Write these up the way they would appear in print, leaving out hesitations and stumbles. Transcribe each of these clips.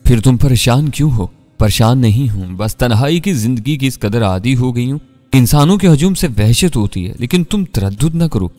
फिर तुम परेशान क्यों हो? परेशान नहीं हूं, बस तन्हाई की जिंदगी की इस कदर आदी हो गई हूं। इंसानों के हजूम से वहशत होती है, लेकिन तुम तरद्दुद न करो,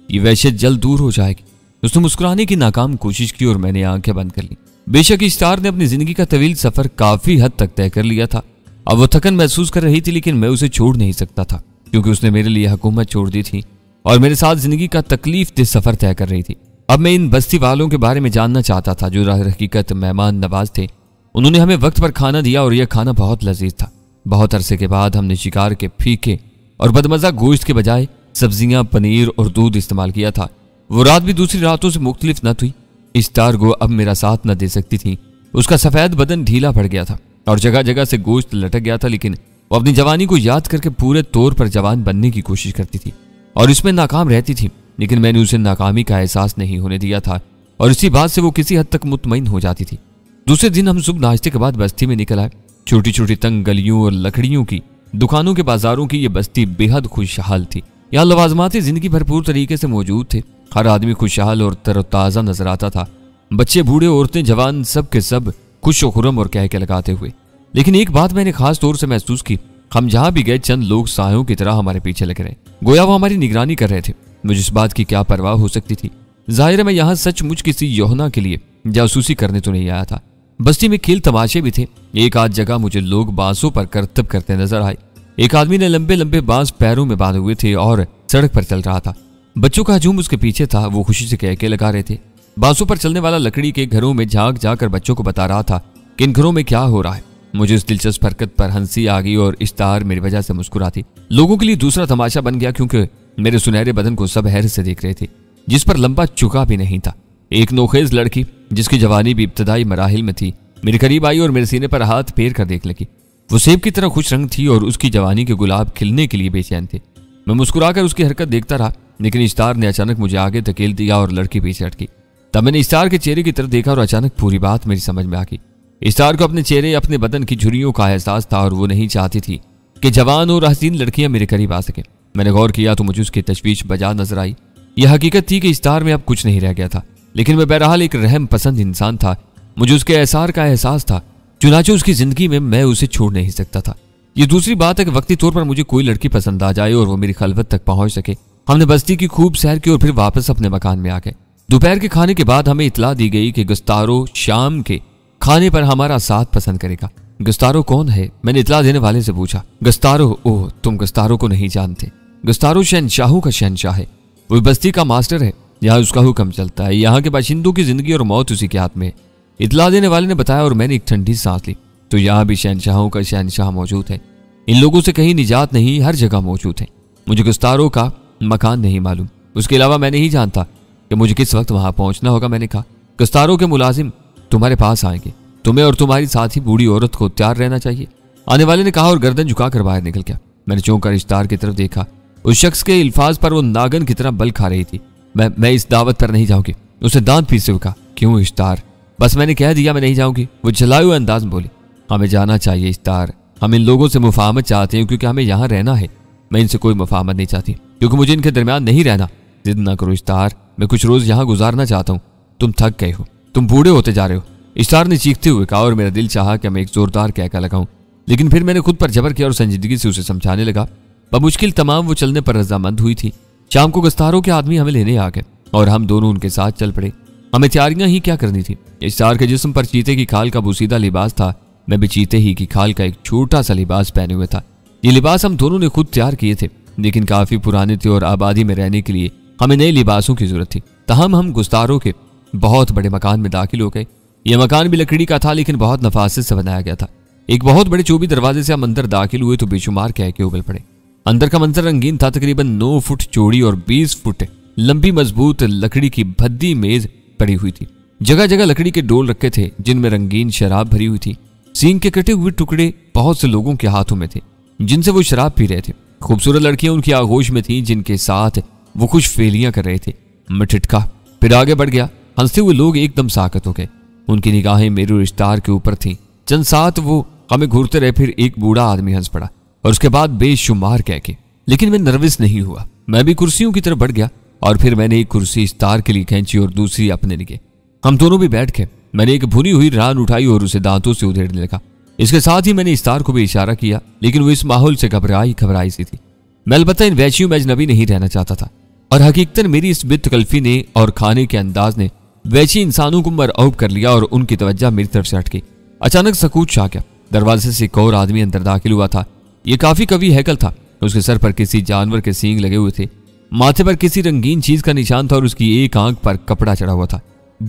ये वहशत जल्द दूर हो जाएगी। उसने मुस्कुराने की नाकाम कोशिश की और मैंने आंखें बंद कर ली। बेशक इश्तार ने अपनी जिंदगी का तवील सफर काफी हद तक तय कर लिया था। अब वो थकन महसूस कर रही थी, लेकिन मैं उसे छोड़ नहीं सकता था, क्योंकि उसने मेरे लिए हुकूमत छोड़ दी थी और मेरे साथ जिंदगी का तकलीफ दे सफर तय कर रही थी। अब मैं इन बस्ती वालों के बारे में जानना चाहता था जो हकीकत मेहमान नवाज थे। उन्होंने हमें वक्त पर खाना दिया और यह खाना बहुत लजीज था। बहुत अरसे के बाद हमने शिकार के फीके और बदमजा गोश्त के बजाय सब्जियां, पनीर और दूध इस्तेमाल किया था। वो रात भी दूसरी रातों से मुख्तलिफ न थी। इश्तार गो अब मेरा साथ न दे सकती थी। उसका सफेद बदन ढीला पड़ गया था और जगह जगह से गोश्त लटक गया था, लेकिन वो अपनी जवानी को याद करके पूरे तौर पर जवान बनने की कोशिश करती थी और इसमें नाकाम रहती थी। लेकिन मैंने उसे नाकामी का एहसास नहीं होने दिया था और इसी बात से वो किसी हद तक मुतमईन हो जाती थी। दूसरे दिन हम सुबह नाश्ते के बाद बस्ती में निकल आए। छोटी छोटी तंग गलियों और लकड़ियों की दुकानों के बाजारों की ये बस्ती बेहद खुशहाल थी। यहाँ लवाजमाती जिंदगी भरपूर तरीके से मौजूद थे। हर आदमी खुशहाल और तरोताजा नजर आता था। बच्चे, बूढ़े, औरतें, जवान, सब के सब खुश व खुर्रम और कह के लगाते हुए। लेकिन एक बात मैंने खास तौर से महसूस की, हम जहां भी गए चंद लोग सायों की तरह हमारे पीछे लग रहे, गोया वो हमारी निगरानी कर रहे थे। मुझे इस बात की क्या परवाह हो सकती थी। जाहिर है मैं यहाँ सचमुच किसी योजना के लिए जासूसी करने तो नहीं आया था। बस्ती में खेल तमाशे भी थे। एक आध जगह मुझे लोग बांसों पर करतब करते नजर आए। एक आदमी ने लंबे लंबे बांस पैरों में बांधे हुए थे और सड़क पर चल रहा था। बच्चों का हजूम उसके पीछे था। वो खुशी से कह के लगा रहे थे। बांसों पर चलने वाला लकड़ी के घरों में झांक जाकर बच्चों को बता रहा था कि इन घरों में क्या हो रहा है। मुझे इस दिलचस्प हरकत पर हंसी आ गई और इश्तार मेरी वजह से मुस्कुराती। लोगों के लिए दूसरा तमाशा बन गया, क्योंकि मेरे सुनहरे बदन को सब हैरत से देख रहे थे, जिस पर लंबा चुका भी नहीं था। एक नोखेज लड़की जिसकी जवानी भी इब्तदाई मराहिल में थी मेरे करीब आई और मेरे सीने पर हाथ फेर कर देख लगी। वो सेब की तरह खुश रंग थी और उसकी जवानी के गुलाब खिलने के लिए बेचैन थे। मैं मुस्कुराकर उसकी हरकत देखता रहा, लेकिन इश्तार ने अचानक मुझे आगे धकेल दिया और लड़की पीछे हटकी। तब मैंने इश्तार के चेहरे की तरफ देखा और अचानक पूरी बात मेरी समझ में आ गई। इश्तार को अपने चेहरे, अपने बदन की झुर्रियों का एहसास था और वो नहीं चाहती थी कि जवान और हसीन लड़कियां मेरे करीब आ सके। मैंने गौर किया तो मुझे उसकी तशवीश बजा नजर आई। यह हकीकत थी कि इश्तार में अब कुछ नहीं रह गया था, लेकिन मैं बहरहाल एक रहम पसंद इंसान था। मुझे उसके एहसार का एहसास था, चुनाचे उसकी जिंदगी में मैं उसे छोड़ नहीं सकता था। ये दूसरी बात है कि वक्ती तौर पर मुझे कोई लड़की पसंद आ जाए और वो मेरी खलवत तक पहुंच सके। हमने बस्ती की खूब सैर की और फिर वापस अपने मकान में आ गए। दोपहर के खाने के बाद हमें इतला दी गई कि गुस्तारो शाम के खाने पर हमारा साथ पसंद करेगा। गुस्तारो कौन है? मैंने इतला देने वाले से पूछा। गुस्तारो? ओह, तुम गुस्तारो को नहीं जानते। गुस्तारो शहनशाहों का शहनशाह है। वो बस्ती का मास्टर है। यहाँ उसका हुक्म चलता है। यहाँ के बाशिंदों की जिंदगी और मौत उसी के हाथ में है। इतला देने वाले ने बताया और मैंने एक ठंडी सांस ली। तो यहाँ भी शहनशाहों का शहनशाह मौजूद है। इन लोगों से कहीं निजात नहीं, हर जगह मौजूद है। मुझे गुस्तारो का मकान नहीं मालूम, उसके अलावा मैं नहीं जानता कि मुझे किस वक्त वहां पहुंचना होगा। मैंने कहा, गुस्तारो के मुलाजिम तुम्हारे पास आएंगे। तुम्हें और तुम्हारी साथी बूढ़ी औरत को तैयार रहना चाहिए। आने वाले ने कहा और गर्दन झुकाकर बाहर निकल गया। मैंने चौंक कर इश्तार की तरफ देखा। उस शख्स के अल्फाज पर वो नागन की तरह बल खा रही थी। मैं इस दावत पर नहीं जाऊंगी। उसे दांत पीसते हुए कहा। क्यों इश्तार? बस मैंने कह दिया मैं नहीं जाऊंगी। वो जलाए हुए अंदाज में बोली। हमें जाना चाहिए इश्तार। हम इन लोगों से मुफाहमत चाहते हैं क्योंकि हमें यहाँ रहना है। मैं इनसे कोई मुफाहमत नहीं चाहती क्योंकि मुझे इनके दरमियान नहीं रहना। जिद ना करो इश्तार, मैं कुछ रोज यहाँ गुजारना चाहता हूँ। तुम थक गए हो, तुम बूढ़े होते जा रहे हो। इश्तार ने चीखते हुए कहा और मेरा दिल चाहा कि मैं एक जोरदार कहका लगाऊं, लेकिन फिर मैंने खुद पर जबर किया और संजीदगी से उसे समझाने लगा। बमुश्किल तमाम वो चलने पर रजामंद हुई थी। शाम को गुस्तारों के आदमी हमें लेने आ गए और हम दोनों उनके साथ चल पड़े। हमें तैयारियां ही क्या करनी थी। इश्तार के जिस्म पर चीते की खाल का बुसीदा लिबास था। मैं भी चीते ही की खाल का एक छोटा सा लिबास पहने हुए था। ये लिबास हम दोनों ने खुद तैयार किए थे, लेकिन काफी पुराने थे और आबादी में रहने के लिए हमें नए लिबासों की जरूरत थी। तहम हम गुस्तारों के बहुत बड़े मकान में दाखिल हो गए। यह मकान भी लकड़ी का था, लेकिन बहुत नफासत से बनाया गया था। एक बहुत बड़े चौबी दरवाजे से हम अंदर दाखिल हुए तो बेशुमार कह के उबल पड़े। अंदर का मंजर रंगीन था। तकरीबन 9 फुट चौड़ी और 20 फुट लंबी मजबूत लकड़ी की भद्दी मेज पड़ी हुई थी। जगह जगह लकड़ी के डोल रखे थे जिनमें रंगीन शराब भरी हुई थी। सींग के कटे हुए टुकड़े बहुत से लोगों के हाथों में थे जिनसे वो शराब पी रहे थे। खूबसूरत लड़कियां उनकी आगोश में थीं जिनके साथ वो कुछ फेलियां कर रहे थे। मैं ठिठका, फिर आगे बढ़ गया। हंसते हुए लोग एकदम साकत हो गए। उनकी निगाहें मेरे इश्तार के ऊपर थीं। चंद साथ वो हमें घूरते रहे। फिर एक बूढ़ा आदमी हंस पड़ा और उसके बाद बेशुमार कह के। लेकिन मैं नर्वस नहीं हुआ। मैं भी कुर्सियों की तरफ बढ़ गया और फिर मैंने एक कुर्सी इश्तार के लिए खींची और दूसरी अपने लिए। हम दोनों भी बैठ गए। मैंने एक भुनी हुई रान उठाई और उसे दांतों से उधेड़ने लगा। इसके साथ ही मैंने इस्तार को भी इशारा किया, लेकिन वो इस माहौल से घबराई सी थी। मैं अलबत्ता इन वैश्यों में अजनबी नहीं रहना चाहता था, और हकीकतन मेरी इस बित्तकल्फी ने और खाने के अंदाज ने वैश्य इंसानों को मरऊब कर लिया और उनकी तवज्जो मेरी तरफ से हट गई। अचानक सकूत छा गया। दरवाजे से एक और आदमी अंदर दाखिल हुआ था। ये काफी कवि हैकल था। उसके सर पर किसी जानवर के सींग लगे हुए थे, माथे पर किसी रंगीन चीज का निशान था और उसकी एक आंख पर कपड़ा चढ़ा हुआ था।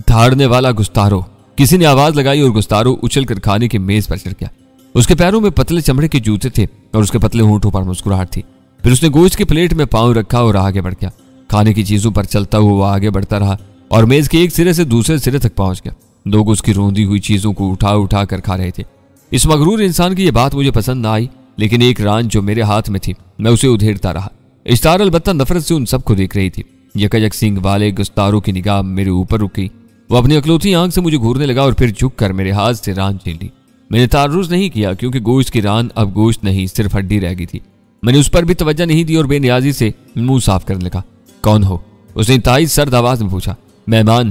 धाड़ने वाला गुस्तारो, किसी ने आवाज लगाई और गुस्तारो उछलकर खाने की मेज पर चढ़ गया। उसके पैरों में पतले चमड़े के जूते थे और उसके पतले होंठों पर मुस्कुराहट थी। फिर उसने गोश्त की प्लेट में पांव रखा और आगे बढ़ गया। खाने की चीजों पर चलता हुआ वो आगे बढ़ता रहा और मेज के एक सिरे से दूसरे सिरे तक पहुंच गया। लोग उसकी रोंदी हुई चीजों को उठा उठा कर खा रहे थे। इस मगरूर इंसान की यह बात मुझे पसंद न आई, लेकिन एक रान जो मेरे हाथ में थी, मैं उसे उधेड़ता रहा। इस्तार अलबत्ता नफरत से उन सबको देख रही थी। यकयक सींग वाले गुस्तारों की निगाह मेरे ऊपर रुक गई। वो अपनी अकलौती आंख से मुझे घूरने लगा और फिर झुककर मेरे हाथ से रान छीन ली। मैंने तारुज नहीं किया, क्योंकि गोश्त की रान अब गोश्त नहीं, सिर्फ हड्डी रह गई थी। मैंने उस पर भी तवज्जो नहीं दी और बेनियाजी से मुंह साफ करने लगा। कौन हो? उसने इंतहाई सर्द आवाज में पूछा। मेहमान,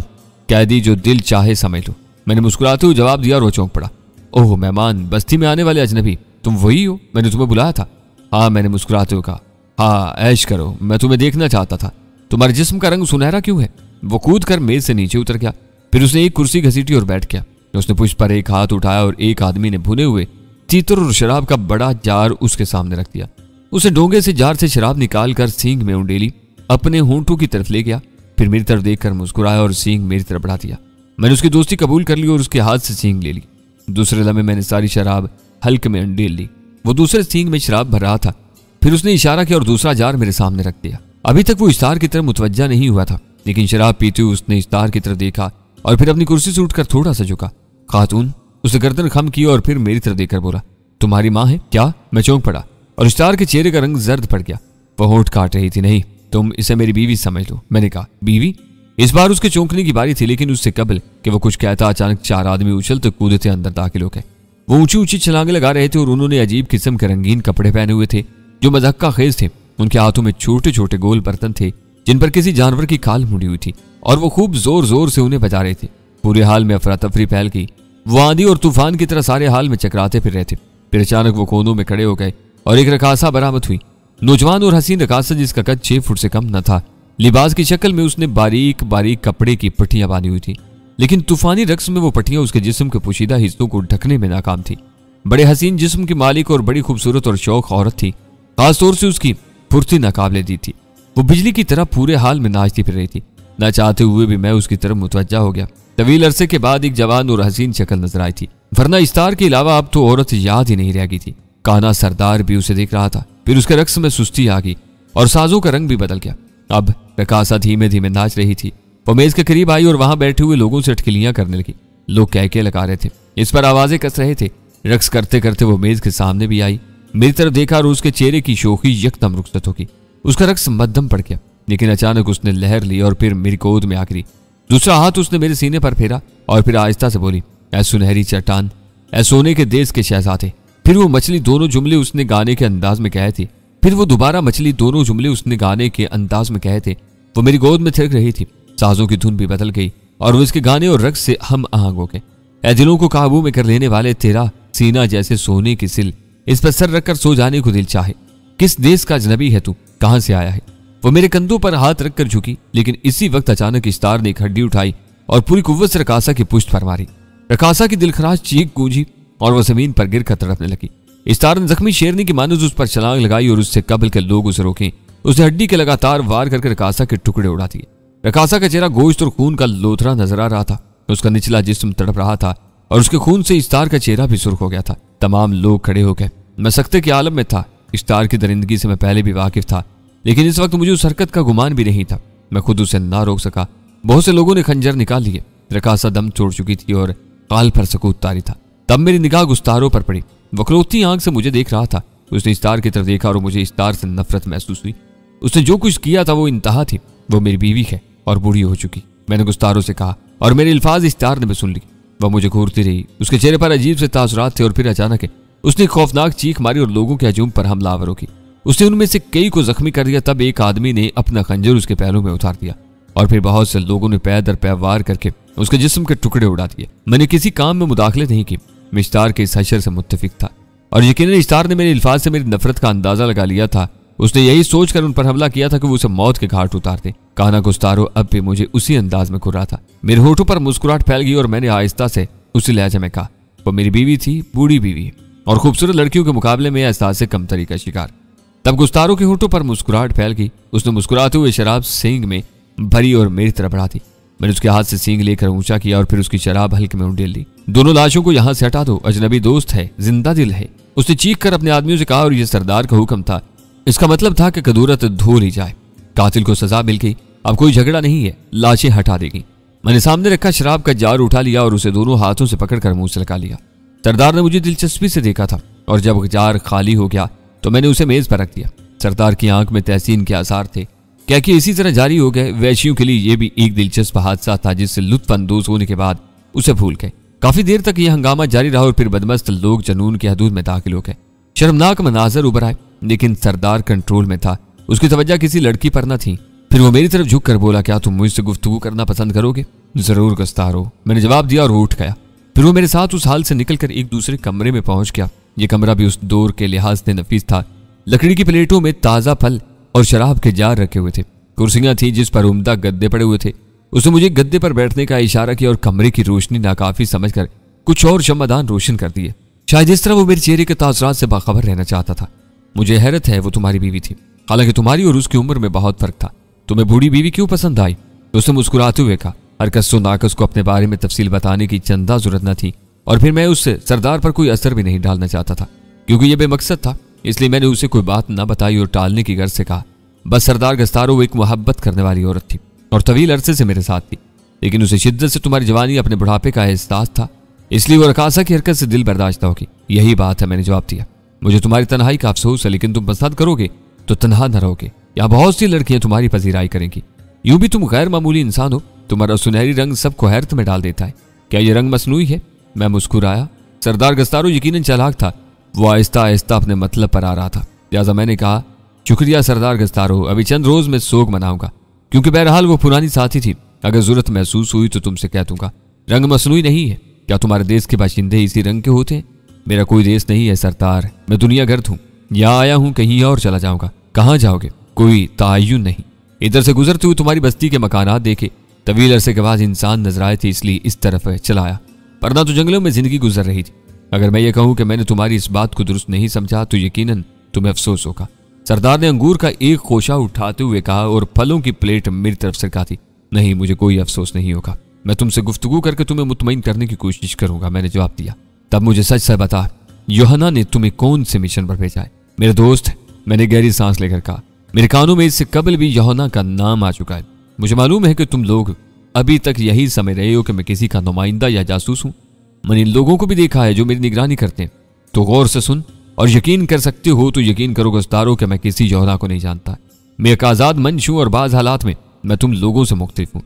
कैदी जो दिल चाहे समझ लो। मैंने मुस्कुराते हुए जवाब दिया और वो चौंक पड़ा। ओह मेहमान, बस्ती में आने वाले अजनबी, तुम वही हो? मैंने तुम्हें बुलाया था। हाँ, मैंने मुस्कुराते हुए कहा। हाँ, ऐश करो, मैं तुम्हें देखना चाहता था। तुम्हारे जिस्म का रंग सुनहरा क्यों है? वो कूद कर मेज से नीचे उतर गया। फिर उसने एक कुर्सी घसीटी और बैठ गया। उसने पुष्प पर एक हाथ उठाया और एक आदमी ने भुने हुए तीतर और शराब का बड़ा जार उसके सामने रख दिया। उसने डोंगे से जार से शराब निकालकर सींग में उंडेली, अपने होंठों की तरफ ले गया। फिर मेरी तरफ देखकर मुस्कुराया और सींग मेरी तरफ बढ़ा दिया। मैंने उसकी दोस्ती कबूल कर ली और उसके हाथ से सींग ले ली। दूसरे लम्हे मैंने सारी शराब हल्के में अंडेल ली। वो दूसरे सींग में शराब भर रहा था। फिर उसने इशारा किया और दूसरा जार मेरे सामने रख दिया। अभी तक वो इस्तार की तरफ मुतवज्जा नहीं हुआ था, लेकिन शराब पीते हुए उसने इस्तार की तरफ देखा और फिर अपनी कुर्सी से उठकर थोड़ा सा झुका। खातून, उसने गर्दन खम की और फिर मेरी तरफ देखकर बोला, तुम्हारी माँ है क्या? मैं चौंक पड़ा और इस्तार के चेहरे का रंग जर्द पड़ गया। वह होंठ काट रही थी। नहीं, तुम इसे मेरी बीवी समझ लो। मैंने कहा। बीवी? इस बार उसके चौंकने की बारी थी, लेकिन उससे कबल कि वो कुछ कहता, अचानक चार आदमी उछलते कूदते अंदर दाखिल हो गए। वो ऊंची ऊंची छलांगे लगा रहे थे और उन्होंने अजीब किस्म के रंगीन कपड़े पहने हुए थे जो मज़ाक़ खेज थे। उनके हाथों में छोटे छोटे गोल बर्तन थे जिन पर किसी जानवर की खाल मुड़ी हुई थी और वो खूब जोर जोर से उन्हें बजा रहे थे। पूरे हाल में अफरा तफरी फैल गई। वो आंधी और तूफान की तरह सारे हाल में चकराते फिर रहे थे। फिर अचानक वो कोनों में खड़े हो गए और एक रकासा बरामद हुई। नौजवान और हसीन रकासा जिसका कद 6 फुट से कम न था। लिबास की शक्ल में उसने बारीक बारीक कपड़े की पट्टियां बांधी हुई थी, लेकिन तूफानी रक्स में वो पट्टियां उसके जिस्म के पोशीदा हिस्सों को ढकने में नाकाम थी। बड़े हसीन जिस्म की मालिक और बड़ी खूबसूरत और शौक औरत थी। खासतौर से उसकी फुर्ती नाकाबिले दी थी। वो बिजली की तरह पूरे हाल में नाचती फिर रही थी। ना चाहते हुए भी मैं उसकी तरफ मुतवज्जा हो गया। तवील अरसे के बाद एक जवान और हसीन शक्ल नजर आई थी, वरना इस्तार के अलावा अब तो औरत याद ही नहीं रह गई थी। काना सरदार भी उसे देख रहा था। फिर उसके रक्स में सुस्ती आ गई और साजों का रंग भी बदल गया। अब रकासा धीमे धीमे नाच रही थी। वो मेज के करीब आई और वहां बैठे हुए लोगों से अटकलियां करने लगी। लोग कहके लगा रहे थे, इस पर आवाजें कस रहे थे। रक्स करते करते वो मेज के सामने भी आई। मेरी तरफ देखा और उसके चेहरे की शोखी यकदम रुखसत होगी। उसका रक्स मध्यम पड़ गया, लेकिन अचानक उसने लहर ली और फिर मेरी गोद में आ गिरी। दूसरा हाथ उसने मेरे सीने पर फेरा और फिर आहिस्ता से बोली, ऐ सुनहरी चट्टान, ऐ सोने के देश के शहजादे। फिर वो मछली दोनों जुमले उसने गाने के अंदाज में कहे थे। फिर वो दोबारा मछली दोनों जुमले उसने गाने के अंदाज में कहे थे। वो मेरी गोद में थिरक रही थी। साजों की धुन भी बदल गई और वो इसके गाने और रक्स से हम आहंग हो गए। ऐ दिलों को काबू में कर लेने वाले तेरा सीना जैसे सोने की सिल, इस पर सर रखकर सो जाने को दिल चाहे। किस देश का अजनबी है तू, कहां से आया है? वो मेरे कंधों पर हाथ रखकर झुकी, लेकिन इसी वक्त अचानक इस्तार ने एक हड्डी उठाई और पूरी कुव्वत से रकासा की पुश्त पर मारी। रकासा की दिलखराश चीख गूंजी और वह जमीन पर गिरकर तड़पने लगी। इस्तार ने जख्मी शेरनी की मानस उस पर छलांग लगाई और उससे कबल के लोग उसे रोके। उसने हड्डी के लगातार वार करके रकासा के टुकड़े उड़ा दिए। रकासा का चेहरा गोश्त और खून का लोथरा नजर आ रहा था। उसका निचला जिस्म तड़प रहा था और उसके खून से इस्तार का चेहरा भी सुर्ख हो गया था। तमाम लोग खड़े हो गए। मैं सख्ते के आलम में था। इस्तार की दरिंदगी से मैं पहले भी वाकिफ था, लेकिन इस वक्त मुझे उस हरकत का गुमान भी नहीं था। मैं खुद उसे ना रोक सका। बहुत से लोगों ने खंजर निकाल लिए। रकासा दम छोड़ चुकी थी और काल पर सकूत तारी था। तब मेरी निगाह गुस्तारों पर पड़ी। वक्रोती आंख से मुझे देख रहा था। उसने इस्तार की तरफ देखा और मुझे इस्तार से नफरत महसूस हुई। उसने जो कुछ किया था वो इंतहा थी। वो मेरी बीवी है और बूढ़ी हो चुकी। मैंने गुस्तारों से कहा और मेरे अल्फाज इस्तार ने भी सुन ली। वह मुझे घूरती रही। उसके चेहरे पर अजीब से तासुरात थे और फिर अचानक उसने खौफनाक चीख मारी और लोगों के हजूम पर हमलावर की। उसने उनमें से कई को जख्मी कर दिया। तब एक आदमी ने अपना खंजर उसके पैरों में उतार दिया। और फिर बहुत से लोगों ने पैर दर पैर वार करके उसके जिस्म के टुकड़े उड़ा दिए। मैंने किसी काम में मुदाखलत नहीं की, मैं इश्तार के इस हशर से मुत्तफिक था और यकीनन इश्तार ने मेरे अल्फाज से मेरी नफरत का अंदाजा लगा लिया था। उसने यही सोचकर उन पर हमला किया था कि वो उसे मौत के घाट उतार दे। काना गुस्तारो अब भी मुझे उसी अंदाज में घुरा था। मेरे होठों पर मुस्कुराहट फैल गई और मैंने आहिस्ता से उसी लहजे में कहा, वो मेरी बीवी थी, बूढ़ी बीवी, और खूबसूरत लड़कियों के मुकाबले में एहसास से कम तरीका शिकार। तब गुस्तारो के होठों पर मुस्कुराहट फैल गई। उसने मुस्कुराते हुए शराब सींग में भरी और मेरी तरफ बढ़ा दी। मैंने उसके हाथ से सींग लेकर ऊंचा किया और फिर उसकी शराब हल्के में उंडेल दी। दोनों लाशों को यहाँ से हटा दो, अजनबी दोस्त है, जिंदा दिल है, उसने चीख कर अपने आदमियों से कहा। और यह सरदार का हुक्म था। इसका मतलब था कि कदूरत धो ली जाए। कातिल को सजा मिल गई, अब कोई झगड़ा नहीं है, लाशें हटा देगी। मैंने सामने रखा शराब का जार उठा लिया और उसे दोनों हाथों से पकड़कर मुंह से लगा लिया। सरदार ने मुझे दिलचस्पी से देखा था और जब जार खाली हो गया तो मैंने उसे मेज पर रख दिया। सरदार की आंख में तहसीन के आसार थे। क्या कि इसी तरह जारी हो गए। वैश्यों के लिए यह भी एक दिलचस्प हादसा था जिससे लुत्फ अंदोज होने के बाद उसे भूल गए। काफी देर तक यह हंगामा जारी रहा और फिर बदमस्त लोग जुनून के हदूद में दाखिल हो गए। शर्मनाक मनाजर उभर आए, लेकिन सरदार कंट्रोल में था। उसकी तवज्जो किसी लड़की पर न थी। फिर वो मेरी तरफ झुक कर बोला, क्या तुम मुझसे गुफ्तगू करना पसंद करोगे? जरूर गुस्तारो, मैंने जवाब दिया और वो उठ गया। फिर वो मेरे साथ उस हाल से निकलकर एक दूसरे कमरे में पहुंच गया। ये कमरा भी उस दौर के लिहाज से नफीस था। लकड़ी की प्लेटों में ताजा फल और शराब के जार रखे हुए थे। कुर्सियां थी जिस पर उम्दा गद्दे पड़े हुए थे। उसने मुझे गद्दे पर बैठने का इशारा किया और कमरे की रोशनी नाकाफी समझकर कुछ और शम्मादान रोशन कर दिए। शायद इस तरह वो मेरे चेहरे के तासरात से बाखबर रहना चाहता था। मुझे हैरत है वो तुम्हारी बीवी थी, हालांकि तुम्हारी और उसकी उम्र में बहुत फर्क था। तुम्हें बूढ़ी बीवी क्यों पसंद आई? उसने मुस्कुराते हुए कहा। हरकस व नाकस को अपने बारे में तफसील बताने की चंदा जरूरत न थी और फिर मैं उससे सरदार पर कोई असर भी नहीं डालना चाहता था, क्योंकि यह बेमकसद था। इसलिए मैंने उसे कोई बात न बताई और टालने की गर्ज से कहा, बस सरदार गस्तारो वो एक मोहब्बत करने वाली औरत थी और तवील अरसे से मेरे साथ थी, लेकिन उसे शिद्दत से तुम्हारी जवानी अपने बुढ़ापे का एहसास था, इसलिए वो रकासा की हरकत से दिल बर्दाश्त होगी। यही बात है, मैंने जवाब दिया। मुझे तुम्हारी तन्हाई का अफसोस है, लेकिन तुम पसंद करोगे तो तन्हा न रहोगे। यहाँ बहुत सी लड़कियां तुम्हारी पजीराई करेंगी। यूं भी तुम गैर मामूली इंसान हो। तुम्हारा सुनहरी रंग सबको हैरत में डाल देता है। क्या ये रंग मसनूई है? मैं मुस्कुराया। सरदार गस्तारो यकीनन चालाक था। वो आहिस्ता आहिस्ता अपने मतलब पर आ रहा था। लिहाजा मैंने कहा, शुक्रिया सरदार गस्तारो, अभी चंद रोज में सोग मनाऊंगा, क्योंकि बहरहाल वो पुरानी साथी थी। अगर जरूरत महसूस हुई तो तुमसे कह दूंगा। रंग मसनूई नहीं है। क्या तुम्हारे देश के बाशिंदे इसी रंग के होते हैं? मेरा कोई देश नहीं है सरदार, मैं दुनिया गर्द हूँ। यहाँ आया हूँ, कहीं और चला जाऊंगा। कहाँ जाओगे? कोई तायुन नहीं। इधर से गुजरते हुए तुम्हारी बस्ती के मकानात देखे। तवील अरसे के बाद इंसान नजर आए थे, इसलिए इस तरफ चलाया, वरना तो जंगलों में जिंदगी गुजर रही थी। अगर मैं ये कहूं कि मैंने तुम्हारी इस बात को दुरुस्त नहीं समझा तो यकीनन तुम्हें अफसोस होगा। सरदार ने अंगूर का एक खोशा उठाते हुए कहा और फलों की प्लेट मेरी तरफ सरका दी। नहीं, मुझे कोई अफसोस नहीं होगा। मैं तुमसे गुफ्तगू करके तुम्हें मुतमईन करने की कोशिश करूंगा, मैंने जवाब दिया। तब मुझे सच से बता, योहना ने तुम्हें कौन से मिशन पर भेजा है? मेरे दोस्त, मैंने गहरी सांस लेकर कहा। मेरे कानों में इससे कबल भी योहना का नाम आ चुका है। मुझे मालूम है कि तुम लोग अभी तक यही समझ रहे हो कि मैं किसी का नुमाइंदा या जासूस हूं। मैंने इन लोगों को भी देखा है जो मेरी निगरानी करते हैं। तो गौर से सुन और यकीन कर सकते हो तो यकीन करो गस्तारो कि मैं किसी योहना को नहीं जानता। मैं एक आजाद मंश हूं और बाज हालात में मैं तुम लोगों से मुख्तलिफ हूं।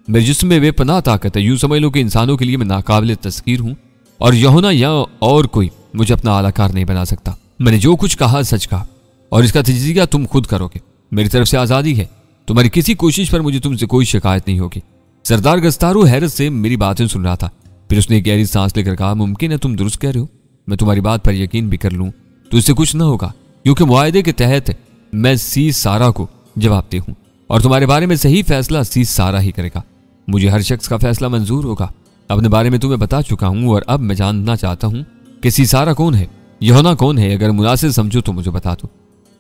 मेरे जिस्म में बेपनाह ताकत है। यूं समझ लो कि इंसानों के लिए मैं नाकाबिल तस्कीर हूं और योहना या और कोई मुझे अपना आलाकार नहीं बना सकता। मैंने जो कुछ कहा सच कहा और इसका तजिया तुम खुद करोगे। मेरी तरफ से आजादी है। तुम्हारी किसी कोशिश पर मुझे तुमसे कोई शिकायत नहीं होगी। सरदार गस्तारो हैरत से मेरी बातें सुन रहा था। फिर उसने एक गहरी सांस लेकर कहा, मुमकिन है तुम दुरुस्त कह रहे हो। मैं तुम्हारी बात पर यकीन भी कर लूं तो इससे कुछ ना होगा, क्योंकि मुआहदे के तहत मैं सी सारा को जवाब दे हूं और तुम्हारे बारे में सही फैसला सी सारा ही करेगा। मुझे हर शख्स का फैसला मंजूर होगा। अपने बारे में तुम्हें बता चुका हूं और अब मैं जानना चाहता हूं कि सी सारा कौन है, योहना कौन है। अगर मुनासिब समझो तो मुझे बता दो।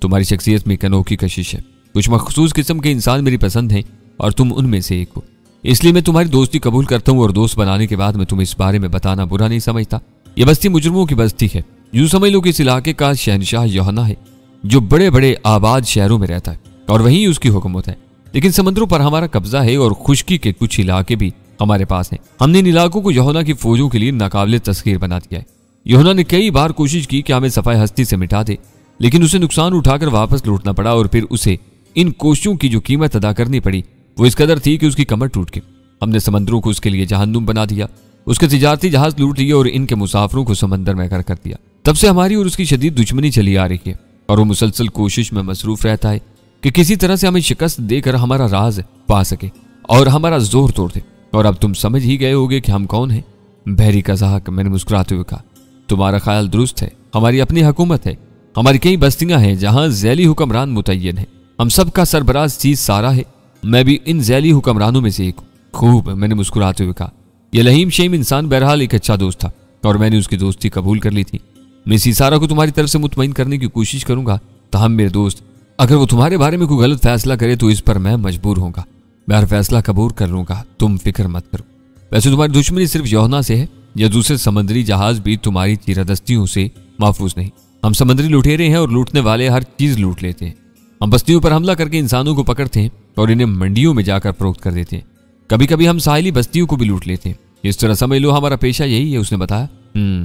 तुम्हारी शख्सियत में एक अनोखी कशिश है। कुछ मखसूस किस्म के इंसान मेरी पसंद हैं और तुम उनमें से एक हो। इसलिए मैं तुम्हारी दोस्ती कबूल करता हूं और दोस्त बनाने के बाद मैं तुम्हें इस बारे में बताना बुरा नहीं समझता। यह बस्ती मुजरमों की बस्ती है। यूं समझ लो कि इस इलाके का शहनशाह योहना है, जो बड़े बड़े आबाद शहरों में रहता है और वहीं उसकी हुकूमत है। लेकिन समंदरों पर हमारा कब्जा है और खुश्की के कुछ इलाके भी हमारे पास हैं। हमने इन इलाकों को योहना की फौजों के लिए नाकाबिल तस्खीर बना दिया है। योहना ने कई बार कोशिश की कि हमें सफाई हस्ती से मिटा दे, लेकिन उसे नुकसान उठाकर वापस लौटना पड़ा और फिर उसे इन कोशिशों की जो कीमत अदा करनी पड़ी वो इस कदर थी कि उसकी कमर टूट गई। हमने समंदरों को उसके लिए जहन्नुम बना दिया, उसके तिजारती जहाज लूट लिए और इनके मुसाफिरों को समंदर में कर दिया। तब से हमारी और उसकी शदीद दुश्मनी चली आ रही है और वो मुसलसल कोशिश में मसरूफ रहता है कि किसी तरह से हमें शिकस्त देकर हमारा राज पा सके। और हमारा जोर तोड़ दे। और अब तुम समझ ही गए होगे कि हम कौन हैं। बहरी कज़ाक, मैंने मुस्कुराते हुए कहा। तुम्हारा ख्याल दुरुस्त है। हमारी अपनी हुकूमत है। हमारी कई बस्तियां हैं जहां ज़ैली हुक्मरान मुतय्यन है। हम सब का सरबराज चीज सारा है। मैं भी इन ज़ैली हुक्मरानों में से एक हूं। खूब, मैंने मुस्कुराते हुए कहा। यह लहीम शेम इंसान बहरहाल एक अच्छा दोस्त था और मैंने उसकी दोस्ती कबूल कर ली थी। मैं सीसारा को तुम्हारी तरफ से मुतमईन करने की कोशिश करूंगा। ताहम मेरे दोस्त, अगर वो तुम्हारे बारे में कोई गलत फैसला करे तो इस पर मैं मजबूर होऊंगा। मैं हर फैसला कबूल कर लूंगा, तुम फिक्र मत करो। वैसे तुम्हारी दुश्मनी सिर्फ यौहना से है या दूसरे समंदरी जहाज भी तुम्हारी चीरदस्तियों से महफूज नहीं। हम समंदरी लुटेरे हैं और लूटने वाले हर चीज लूट लेते हैं। हम बस्तियों पर हमला करके इंसानों को पकड़ते हैं और इन्हें मंडियों में जाकर फरोख्त कर देते हैं। कभी कभी हम साहिली बस्तियों को भी लूट लेते हैं। इस तरह समझ लो हमारा पेशा यही है, उसने बताया।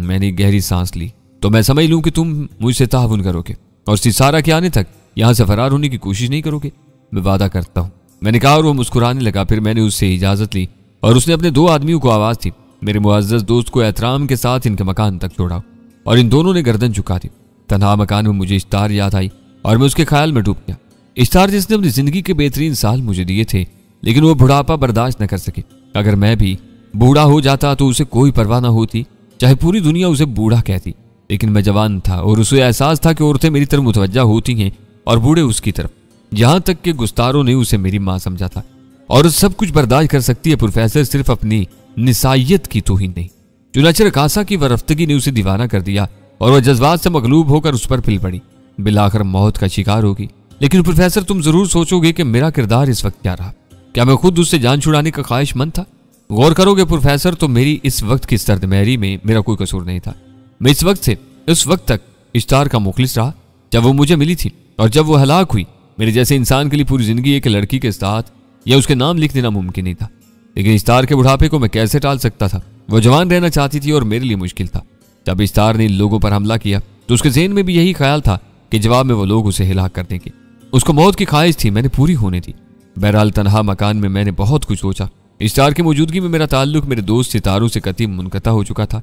मैंने गहरी सांस ली। तो मैं समझ लूं कि तुम मुझसे ताउन करोगे और सिसारा के आने तक यहां से फरार होने की कोशिश नहीं करोगे। मैं वादा करता हूं, मैंने कहा और वो मुस्कुराने लगा। फिर मैंने उससे इजाजत ली और उसने अपने 2 आदमियों को आवाज दी, मेरे मुअज़्ज़ज़ दोस्त को एहतराम के साथ इनके मकान तक छोड़ा। और इन दोनों ने गर्दन झुका दी। तन्हा मकान में मुझे इश्तार याद आई और मैं उसके ख्याल में डूब गया। इश्तार जिसने अपनी जिंदगी के बेहतरीन साल मुझे दिए थे, लेकिन वो बुढ़ापा बर्दाश्त न कर सके। अगर मैं भी बूढ़ा हो जाता तो उसे कोई परवाह न होती, चाहे पूरी दुनिया उसे बूढ़ा कहती। लेकिन मैं जवान था और उसे एहसास था कि औरतें मेरी तरफ मुतवज्जा होती हैं और बूढ़े उसकी तरफ। यहां तक कि गुस्तारों ने उसे मेरी मां समझा था। और सब कुछ बर्दाश्त कर सकती है प्रोफेसर, सिर्फ अपनी निसाइयत की तौहीन नहीं। चुनाचे रकासा की वरफ्तगी ने उसे दीवाना कर दिया और वह जज्बात से मगलूब होकर उस पर फिल पड़ी। बिलाखिर मौत का शिकार होगी। लेकिन प्रोफेसर, तुम जरूर सोचोगे कि मेरा किरदार इस वक्त क्या रहा। क्या मैं खुद उससे जान छुड़ाने का ख्वाहिशमंद था? गौर करोगे प्रोफेसर, तो मेरी इस वक्त की सर्दमहरी में मेरा कोई कसूर नहीं था। मैं इस वक्त से उस वक्त तक इश्तार का मुखलिस रहा जब वो मुझे मिली थी, और जब वो हलाक हुई मेरे जैसे इंसान के लिए पूरी जिंदगी एक लड़की के साथ या उसके नाम लिख देना मुमकिन नहीं था। लेकिन इश्तार के बुढ़ापे को मैं कैसे टाल सकता था? वो जवान रहना चाहती थी और मेरे लिए मुश्किल था। जब इश्तार ने लोगों पर हमला किया तो उसके ज़हन में भी यही ख्याल था कि जवाब में वो लोग उसे हिलाक कर देंगे। उसको मौत की ख्वाहिश थी, मैंने पूरी होने दी। बहरहाल तन्हा मकान में मैंने बहुत कुछ सोचा। इश्तार की मौजूदगी में मेरा ताल्लुक मेरे दोस्त सितारों से कतई मुनक़ता हो चुका था।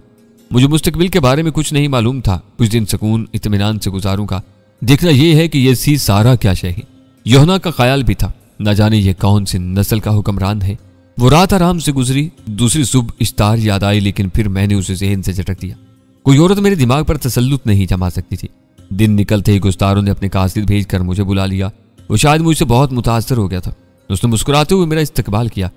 मुझे मुस्तकबिल के बारे में कुछ नहीं मालूम था। कुछ दिन सुकून इत्मीनान से गुजारूंगा। देखना यह है कि यह सीसारा क्या शय है। यौहना का ख्याल भी था, न जाने ये कौन सी नस्ल का हुक्मरान है। वो रात आराम से गुजरी। दूसरी सुबह इश्तार याद आई, लेकिन फिर मैंने उसे ज़हन से झटक दिया। कोई औरत मेरे दिमाग पर तसल्लुत नहीं जमा सकती थी। दिन निकलते ही गुस्तारों ने अपने कासिद भेजकर मुझे बुला लिया। वो शायद मुझसे बहुत मुतासर हो गया था। उसने मुस्कुराते हुए मेरा इस्तकबाल किया।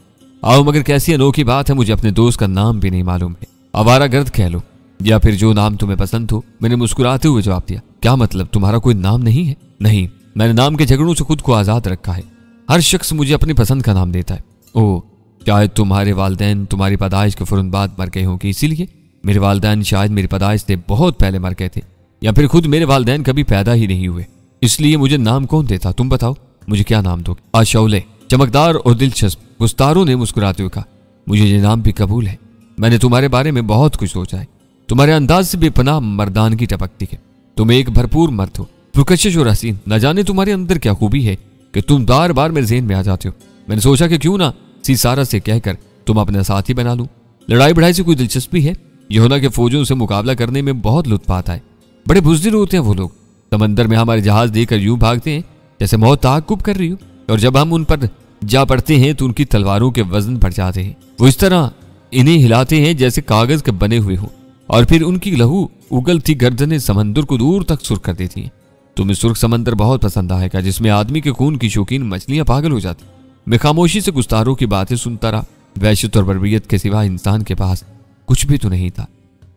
आओ, मगर कैसी अनोखी बात है, मुझे अपने दोस्त का नाम भी नहीं मालूम है। आवारागर्द कह लो या फिर जो नाम तुम्हें पसंद हो, मैंने मुस्कुराते हुए जवाब दिया। क्या मतलब, तुम्हारा कोई नाम नहीं है? नहीं, मैंने नाम के झगड़ों से खुद को आज़ाद रखा है। हर शख्स मुझे अपनी पसंद का नाम देता है। ओह, शायद तुम्हारे वालिदैन तुम्हारी पैदाइश के फौरन बाद मर गए होंगे, इसीलिए। मेरे वालिदैन शायद मेरी पैदाइश से बहुत पहले मर गए थे, या फिर खुद मेरे वालिदैन कभी पैदा ही नहीं हुए। इसलिए मुझे नाम कौन देता? तुम बताओ, मुझे क्या नाम दोगे? आशौले, चमकदार और दिलचस्प, गुस्तारों ने मुस्कुराते हुए कहा। मुझे ये नाम भी कबूल है। मैंने तुम्हारे बारे में बहुत कुछ सोचा है। तुम्हारे अंदाज से बेपनाह मर्दानगी टपकती है। तुम एक भरपूर मर्द हो, पुरकशिश और हसीन। न जाने तुम्हारे अंदर क्या खूबी है कि तुम बार बार मेरे ज़हन में आ जाते हो। मैंने सोचा कि क्यों ना सीसारा से कहकर तुम अपना साथी बना लूं। लड़ाई बढ़ाई से कोई दिलचस्पी है? यहोना के फौजों से मुकाबला करने में बहुत लुत्फ आता है। बड़े बुज़दिल होते हैं वो लोग। समंदर में हमारे जहाज देकर यूं भागते हैं जैसे मौत ताक़ुब कर रही हो, और जब हम उन पर जा पड़ते हैं तो उनकी तलवारों के वजन बढ़ जाते हैं। वो इस तरह इन्हें हिलाते हैं जैसे कागज के बने हुए हों, और फिर उनकी लहू उगलती गर्दनें समंदर को दूर तक सुर्ख कर देती हैं। तुम्हें सुर्ख समंदर बहुत पसंद आएगा, जिसमें आदमी के खून की शौकीन मछलियां पागल हो जाती। मैं खामोशी से गुस्तारों की बातें सुनता रहा। वहशत और बर्बरियत के सिवा इंसान के पास कुछ भी तो नहीं था।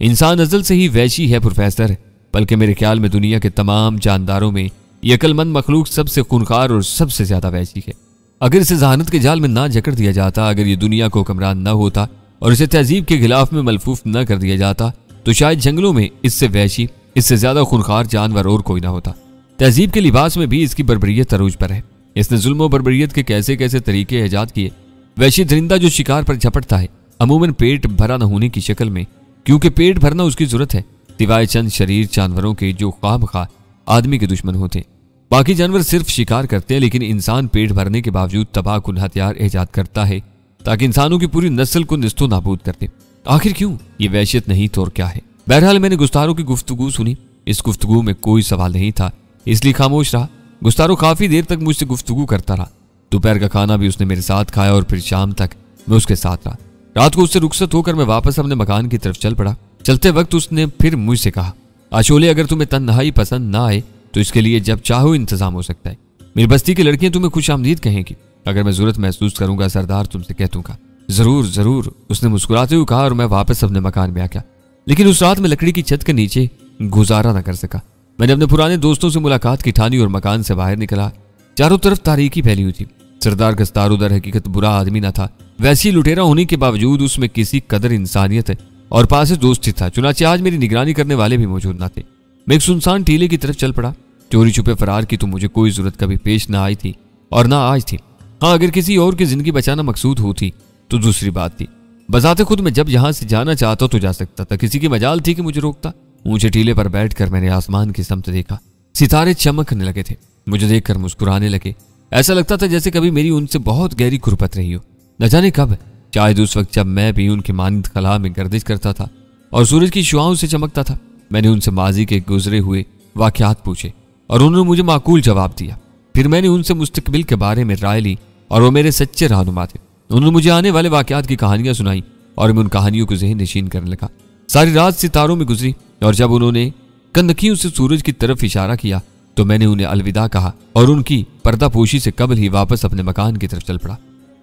इंसान अजल से ही वैशी है प्रोफेसर, बल्कि मेरे ख्याल में दुनिया के तमाम जानदारों में यह अक्लमंद मखलूक सबसे खूनखार और सबसे ज्यादा वैशी है। अगर इसे जहानत के जाल में ना जकड़ दिया जाता, अगर ये दुनिया को हुक्मरान न होता और इसे तहजीब के खिलाफ में मलफूफ न कर दिया जाता, तो शायद जंगलों में इससे वैशी, इससे ज्यादा खूनखार जानवर और कोई ना होता। तहजीब के लिबास में भी इसकी बर्बरियत अरूज पर है। इसने जुल्म और बर्बरियत के कैसे कैसे तरीके ईजाद किए। वैशी दरिंदा जो शिकार पर झपटता है, अमूमन पेट भरा न होने की शक्ल में, क्योंकि पेट भरना उसकी जरूरत है, सिवाय चंद शरीर जानवरों के जो ख्वामखा आदमी के दुश्मन होते। बाकी जानवर सिर्फ शिकार करते हैं, लेकिन इंसान पेट भरने के बावजूद तबाहकुन हथियार ईजाद करता है ताकि इंसानों की पूरी नस्ल को निस्तो नाबूद कर दे। आखिर क्यों? ये वहशत नहीं तो और क्या है। बहरहाल मैंने गुस्तारों की गुफ्तगू सुनी। इस गुफ्तगू में कोई सवाल नहीं था, इसलिए खामोश रहा। गुस्तारो काफी देर तक मुझसे गुफ्तगू करता रहा। दोपहर का खाना भी उसने मेरे साथ खाया और फिर शाम तक मैं उसके साथ रहा। रात को उससे रुखसत होकर मैं वापस अपने मकान की तरफ चल पड़ा। चलते वक्त उसने फिर मुझसे कहा, आशोले, अगर तुम्हें तन्हाई पसंद ना आए तो इसके लिए जब चाहो इंतजाम हो सकता है। मेरी बस्ती की लड़कियां तुम्हें खुश आमदीद कहेंगी। अगर मैं जरूरत महसूस करूंगा सरदार तुमसे कह दूंगा। जरूर जरूर, उसने मुस्कुराते हुए कहा और मैं वापस अपने मकान में आ गया। लेकिन उस रात में लकड़ी की छत के नीचे गुजारा न कर सका। मैंने अपने पुराने दोस्तों से मुलाकात की ठानी और मकान से बाहर निकला। चारों तरफ तारीकी फैली हुई थी। सरदार गस्तार उदर हकीकत बुरा आदमी न था, वैसी लुटेरा होने के बावजूद उसमें किसी कदर इंसानियत और पास दोस्ती था। चुनाचे आज मेरी निगरानी करने वाले भी मौजूद न थे। मैं एक सुनसान टीले की तरफ चल पड़ा। चोरी छुपे फरार की तो मुझे कोई जरूरत कभी पेश ना आई थी और ना आज थी। हाँ, अगर किसी और की जिंदगी बचाना मकसूद होती तो दूसरी बात थी। बजाते खुद मैं जब यहां से जाना चाहता तो जा सकता था, किसी की मजाल थी कि मुझे रोकता। ऊंचे टीले पर बैठकर मैंने आसमान की समत देखा। सितारे चमकने लगे थे। मुझे देखकर मुस्कुराने लगे। ऐसा लगता था जैसे कभी मेरी उनसे बहुत गहरी कुर्बत रही हो। न जाने कब, शायद उस वक्त जब मैं भी उनके मानद खला में गर्दिश करता था और सूरज की शुआओं से चमकता था। मैंने उनसे माजी के गुजरे हुए वाकयात पूछे और उन्होंने मुझे माकूल जवाब दिया। फिर मैंने उनसे मुस्तकबिल के बारे में राय ली और वो मेरे सच्चे रहनुमा थे। उन्होंने मुझे आने वाले वाकयात की कहानियां सुनाई और मैं उन कहानियों को ज़हन नशीन करने लगा। सारी रात सितारों में गुजरी और जब उन्होंने कनखियों से सूरज की तरफ इशारा किया तो मैंने उन्हें अलविदा कहा और उनकी पर्दापोशी से कबल ही वापस अपने मकान की तरफ चल पड़ा।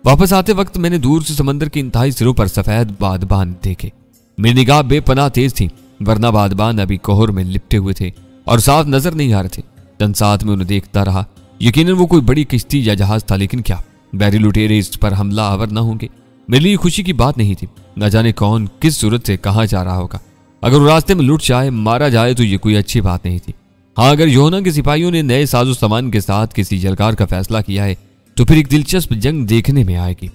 वापस आते वक्त मैंने दूर से समंदर के इंतहाई सिरों पर सफेद बादबान देखे। मेरी निगाह बेपनाह तेज थी, वरना बादबान अभी कोहर में लिपटे हुए थे और साफ नजर नहीं आ रहे थे। चंद साथ में उन्हें देखता रहा। यकीनन वो कोई बड़ी किश्ती या जहाज था, लेकिन क्या बैरी लुटेरे इस पर हमला आवर न होंगे? मेरे लिए खुशी की बात नहीं थी। न जाने कौन किस सूरत से कहां जा रहा होगा। अगर वो रास्ते में लुट जाए, मारा जाए तो ये कोई अच्छी बात नहीं थी। हाँ, अगर योना के सिपाहियों ने नए साजो सामान के साथ किसी जलकार का फैसला किया है तो फिर एक दिलचस्प जंग देखने में आएगी।